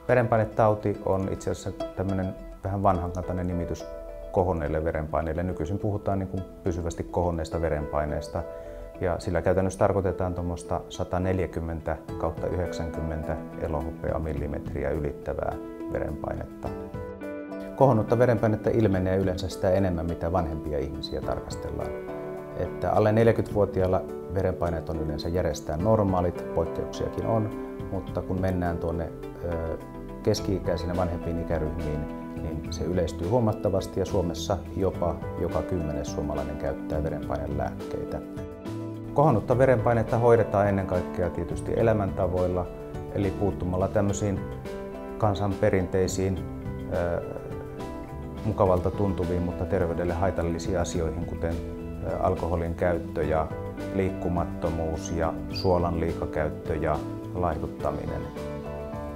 Verenpainetauti on itse asiassa tämmöinen vähän vanhankantainen nimitys kohonneille verenpaineille. Nykyisin puhutaan niin kuin pysyvästi kohonneesta verenpaineesta ja sillä käytännössä tarkoitetaan tuommoista 140/90 elohopeamillimetriä ylittävää verenpainetta. Kohonnutta verenpainetta ilmenee yleensä sitä enemmän, mitä vanhempia ihmisiä tarkastellaan. Että alle 40-vuotiailla verenpaineet on yleensä järjestään normaalit, poikkeuksiakin on, mutta kun mennään tuonne keski-ikäisinä vanhempiin ikäryhmiin, niin se yleistyy huomattavasti ja Suomessa jopa joka 10. suomalainen käyttää verenpainelääkkeitä. Kohonnutta verenpainetta hoidetaan ennen kaikkea tietysti elämäntavoilla, eli puuttumalla tämmöisiin kansan perinteisiin mukavalta tuntuviin, mutta terveydelle haitallisiin asioihin, kuten alkoholin käyttö ja liikkumattomuus ja suolan liikakäyttö ja laihduttaminen.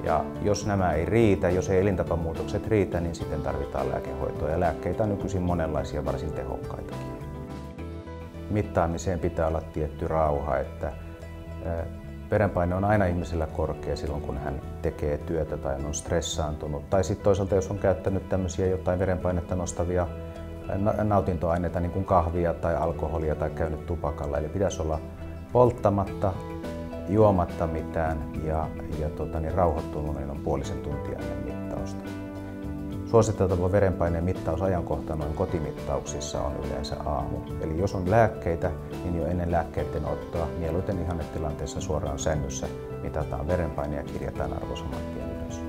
Ja jos nämä ei riitä, jos ei elintapamuutokset riitä, niin sitten tarvitaan lääkehoitoa. Ja lääkkeitä on nykyisin monenlaisia, varsin tehokkaitakin. Mittaamiseen pitää olla tietty rauha, että verenpaine on aina ihmisellä korkea silloin, kun hän tekee työtä tai on stressaantunut. Tai sitten toisaalta, jos on käyttänyt tämmöisiä jotain verenpainetta nostavia nautintoaineita, niin kuin kahvia tai alkoholia tai käynyt tupakalla. Eli pitäisi olla polttamatta, juomatta mitään ja rauhoittunut noin puolisen tuntia ennen mittausta. Suositeltava verenpaineen mittausajankohta noin kotimittauksissa on yleensä aamu. Eli jos on lääkkeitä, niin jo ennen lääkkeiden ottoa, mieluiten ihannetilanteessa suoraan sängyssä, mitataan verenpaine ja kirjataan arvo saman tien ylös.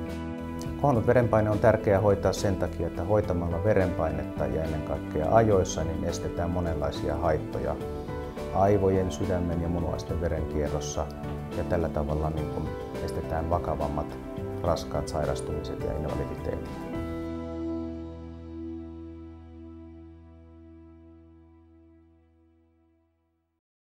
Kohonnut verenpaine on tärkeää hoitaa sen takia, että hoitamalla verenpainetta ja ennen kaikkea ajoissa niin estetään monenlaisia haittoja aivojen, sydämen ja munuaisten verenkierrossa ja tällä tavalla niin kun estetään vakavammat raskaat sairastumiset ja invaliditeetit.